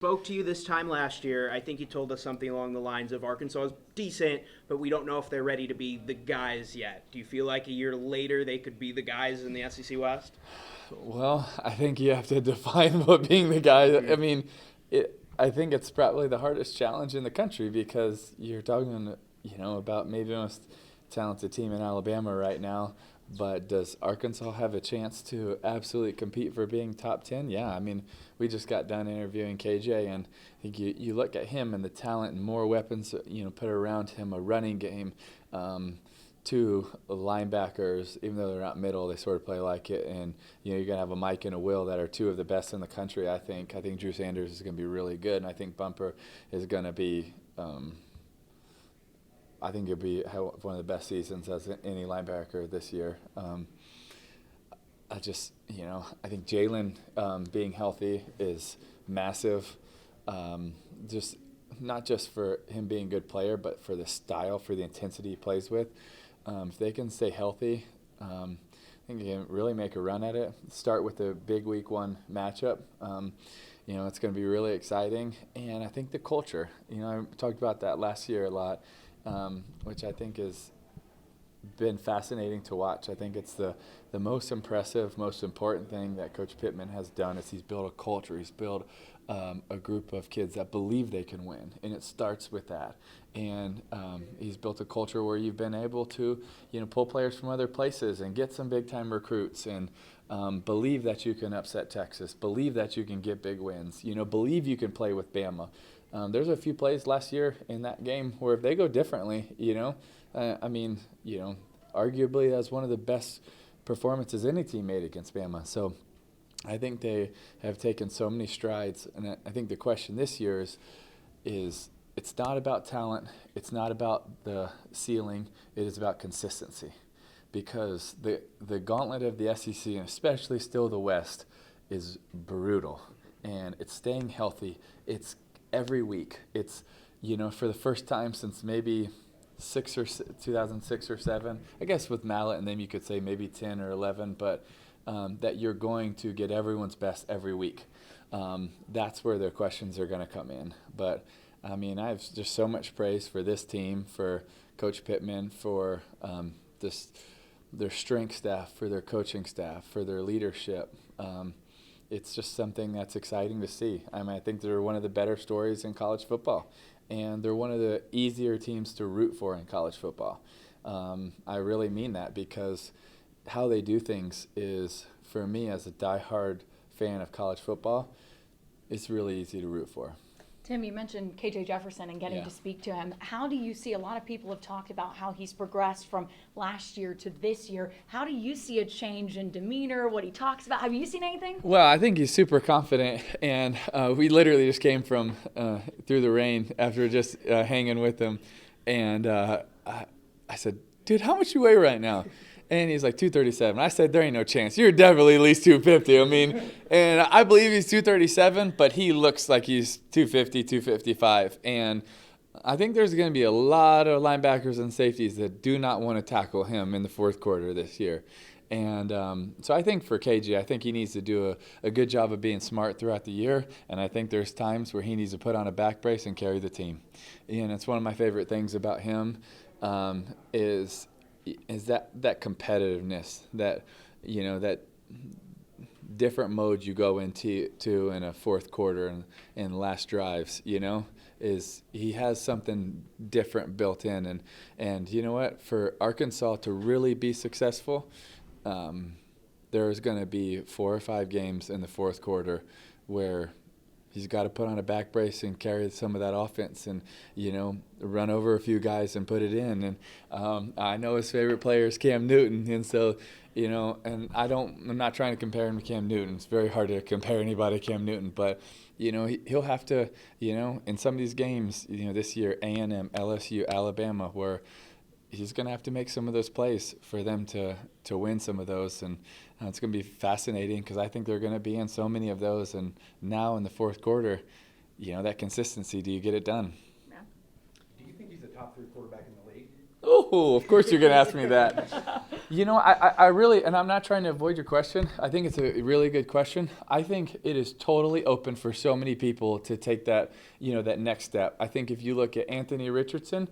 Spoke to you this time last year. I think you told us something along the lines of Arkansas is decent, but we don't know if they're ready to be the guys yet. Do you feel like a year later they could be the guys in the SEC West? Well, I think you have to define what being the guy. I mean, I think it's probably the hardest challenge in the country because you're talking, about maybe the most talented team in Alabama right now. But does Arkansas have a chance to absolutely compete for being top 10? Yeah, I mean, we just got done interviewing KJ, and I think you look at him and the talent and more weapons, put around him, a running game, two linebackers, even though they're not middle, they sort of play like it. And, you're going to have a Mike and a Will that are two of the best in the country, I think. I think Drew Sanders is going to be really good, and I think Bumper is going to be I think it'll be one of the best seasons as any linebacker this year. I think Jalen being healthy is massive. Just not just for him being a good player, but for the style, for the intensity he plays with. If they can stay healthy, I think they can really make a run at it. Start with the big week 1 matchup. It's going to be really exciting. And I think the culture, I talked about that last year a lot. Which I think has been fascinating to watch. I think it's the most impressive, most important thing that Coach Pittman has done is he's built a culture. He's built a group of kids that believe they can win, and it starts with that. And he's built a culture where you've been able to, pull players from other places and get some big-time recruits and believe that you can upset Texas, believe that you can get big wins, believe you can play with Bama. There's a few plays last year in that game where if they go differently, arguably that's one of the best performances any team made against Bama. So I think they have taken so many strides, and I think the question this year is it's not about talent, it's not about the ceiling, it is about consistency. Because the gauntlet of the SEC, and especially still the West, is brutal. And it's staying healthy. It's every week. It's, for the first time since maybe 2006 or 7, I guess with Mallet and then you could say maybe 10 or 11, but that you're going to get everyone's best every week. That's where their questions are going to come in. But, I have just so much praise for this team, for Coach Pittman, for their strength staff, for their coaching staff, for their leadership. It's just something that's exciting to see. I think they're one of the better stories in college football, and they're one of the easier teams to root for in college football. I really mean that because how they do things is, for me as a diehard fan of college football, it's really easy to root for. Tim, you mentioned KJ Jefferson and getting to speak to him. How do you see, a lot of people have talked about how he's progressed from last year to this year. How do you see a change in demeanor, what he talks about? Have you seen anything? Well, I think he's super confident, and we literally just came from through the rain after just hanging with him. And I said, dude, how much you weigh right now? And he's like 237. I said, there ain't no chance. You're definitely at least 250. And I believe he's 237, but he looks like he's 250, 255. And I think there's going to be a lot of linebackers and safeties that do not want to tackle him in the fourth quarter this year. And so I think for KJ, I think he needs to do a good job of being smart throughout the year. And I think there's times where he needs to put on a back brace and carry the team. And it's one of my favorite things about him is that competitiveness, that that different mode you go into in a fourth quarter and last drives, is he has something different built in. And you know what, for Arkansas to really be successful, there's going to be 4 or 5 games in the fourth quarter where he's got to put on a back brace and carry some of that offense and, run over a few guys and put it in. And I know his favorite player is Cam Newton. And so, and I'm not trying to compare him to Cam Newton. It's very hard to compare anybody to Cam Newton. But, he'll have to, in some of these games, this year, A&M, LSU, Alabama, where he's going to have to make some of those plays for them to win some of those. And it's going to be fascinating because I think they're going to be in so many of those. And now in the fourth quarter, that consistency, do you get it done? Yeah. Do you think he's a top 3 quarterback in the league? Oh, of course you're going to ask me that. I really, and I'm not trying to avoid your question. I think it's a really good question. I think it is totally open for so many people to take that, that next step. I think if you look at Anthony Richardson,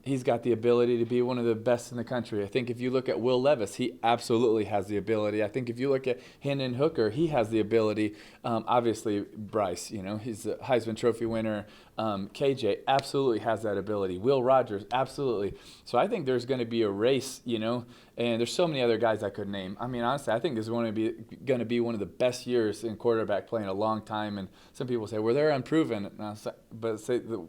he's got the ability to be one of the best in the country. I think if you look at Will Levis, he absolutely has the ability. I think if you look at Hendon Hooker, he has the ability. Obviously, Bryce, he's a Heisman Trophy winner. KJ absolutely has that ability. Will Rogers, absolutely. So I think there's going to be a race, and there's so many other guys I could name. I mean, honestly, I think this is going to be one of the best years in quarterback play in a long time. And some people say, well, they're unproven. But the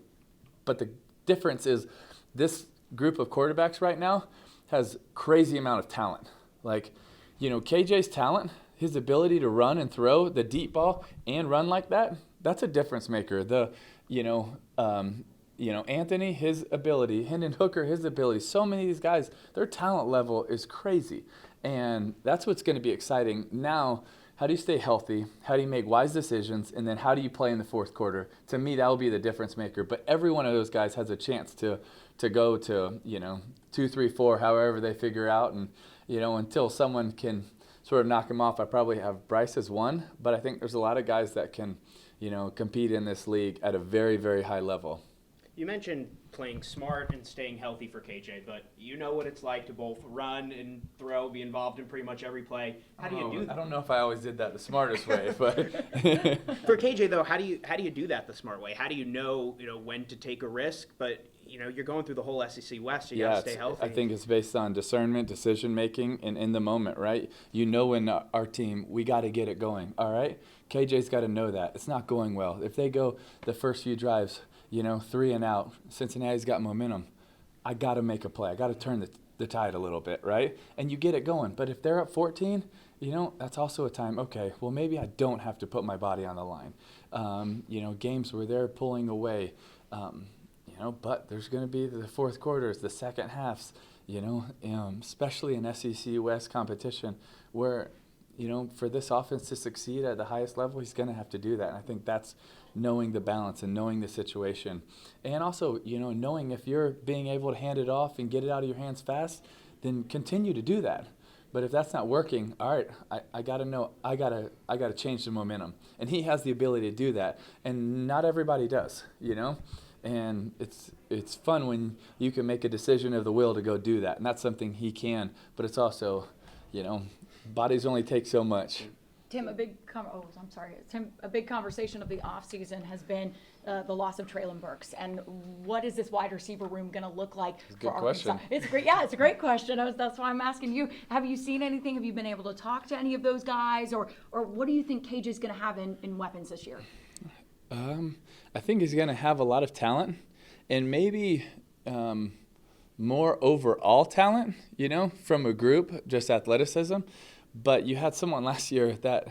difference is this group of quarterbacks right now has crazy amount of talent. Like, KJ's talent, his ability to run and throw the deep ball and run like that, that's a difference maker. Anthony, his ability, Hendon Hooker, his ability. So many of these guys, their talent level is crazy. And that's what's going to be exciting. Now, how do you stay healthy? How do you make wise decisions? And then how do you play in the fourth quarter? To me, that will be the difference maker. But every one of those guys has a chance to go to, 2, 3, 4, however they figure out. And, until someone can sort of knock them off, I probably have Bryce as one. But I think there's a lot of guys that can, compete in this league at a very, very high level. You mentioned playing smart and staying healthy for KJ, but you know what it's like to both run and throw, be involved in pretty much every play. How do you do that? I don't know if I always did that the smartest way, but for KJ though, how do you do that the smart way? How do you know when to take a risk, but you're going through the whole SEC West, you got to stay healthy. I think it's based on discernment, decision making, and in the moment, right? When our team, we got to get it going, all right? KJ's got to know that it's not going well. If they go the first few drives, 3 and out, Cincinnati's got momentum. I got to make a play. I got to turn the tide a little bit, right? And you get it going. But if they're up 14, that's also a time, okay, well, maybe I don't have to put my body on the line. Games where they're pulling away, but there's going to be the fourth quarters, the second halves, especially in SEC West competition where, for this offense to succeed at the highest level, he's going to have to do that. And I think that's knowing the balance and knowing the situation. And also, knowing if you're being able to hand it off and get it out of your hands fast, then continue to do that. But if that's not working, all right, I got to know, I got to change the momentum. And he has the ability to do that. And not everybody does, And it's fun when you can make a decision of the will to go do that. And that's something he can. But it's also, bodies only take so much. Tim, a big conversation of the offseason has been the loss of Traylon Burks, and what is this wide receiver room going to look like for Arkansas? It's great. Yeah, it's a great question. That's why I'm asking you. Have you seen anything? Have you been able to talk to any of those guys, or what do you think KJ is going to have in weapons this year? I think he's going to have a lot of talent, and maybe more overall talent, from a group, just athleticism. But you had someone last year that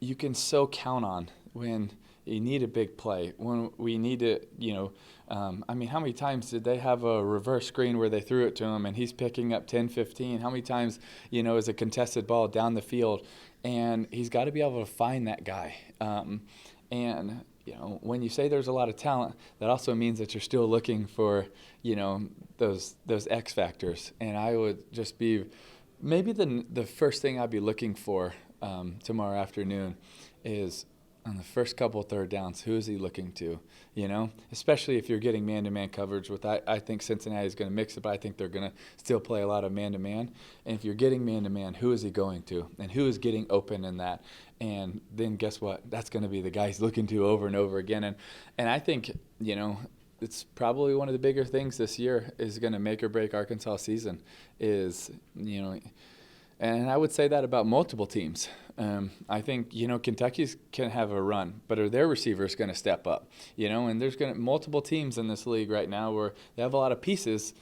you can so count on when you need a big play, when we need to, how many times did they have a reverse screen where they threw it to him and he's picking up 10, 15? How many times, is a contested ball down the field? And he's got to be able to find that guy. When you say there's a lot of talent, that also means that you're still looking for, those X factors. And I would just be maybe the first thing I'd be looking for tomorrow afternoon is on the first couple third downs, who is he looking to? Especially if you're getting man-to-man coverage with, I think Cincinnati is going to mix it, but I think they're going to still play a lot of man-to-man. And if you're getting man-to-man, who is he going to? And who is getting open in that? And then guess what? That's going to be the guy he's looking to over and over again. And I think, it's probably one of the bigger things this year is going to make or break Arkansas season is, and I would say that about multiple teams. I think, Kentucky can have a run, but are their receivers going to step up? And there's multiple teams in this league right now where they have a lot of pieces,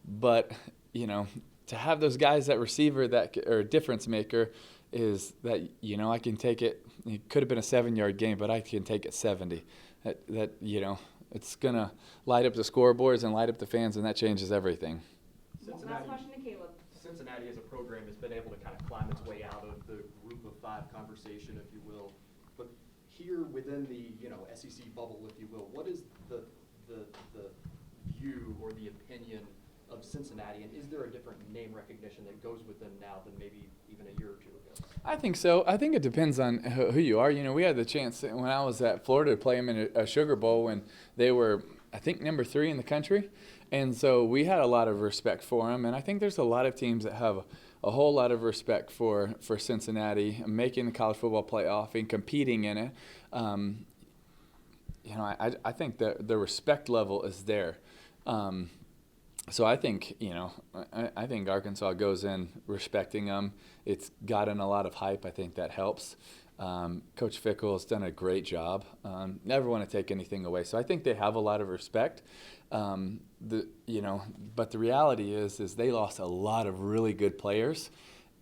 but, to have those guys at receiver that are a difference maker is that, I can take it. It could have been a 7-yard game, but I can take it 70. It's going to light up the scoreboards and light up the fans, and that changes everything. Last question to Caleb. Cincinnati as a program has been able to kind of climb its way out of the group of five conversation, if you will. But here within the SEC bubble, if you will, what is the view or the opinion of Cincinnati, and is there a different name recognition that goes with them now than maybe even a year or two ago? I think so. I think it depends on who you are. You know, we had the chance when I was at Florida to play them in a Sugar Bowl when they were, I think, number 3 in the country. And so we had a lot of respect for them. And I think there's a lot of teams that have a whole lot of respect for Cincinnati making the college football playoff and competing in it. You know, I think that the respect level is there. So I think, you know, I think Arkansas goes in respecting them. It's gotten a lot of hype. I think that helps. Coach Fickle has done a great job. Never want to take anything away. So I think they have a lot of respect. You know, but the reality is they lost a lot of really good players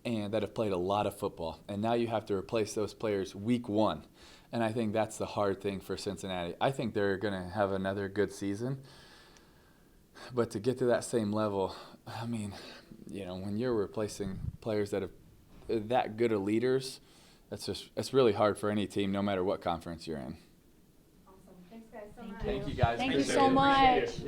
and that have played a lot of football. And now you have to replace those players week 1. And I think that's the hard thing for Cincinnati. I think they're going to have another good season. But to get to that same level, I mean, you know, when you're replacing players that have that good of leaders, that's really hard for any team, no matter what conference you're in. Awesome. Thanks, guys, so much. Thank you, guys. Thank you Appreciate so it. much.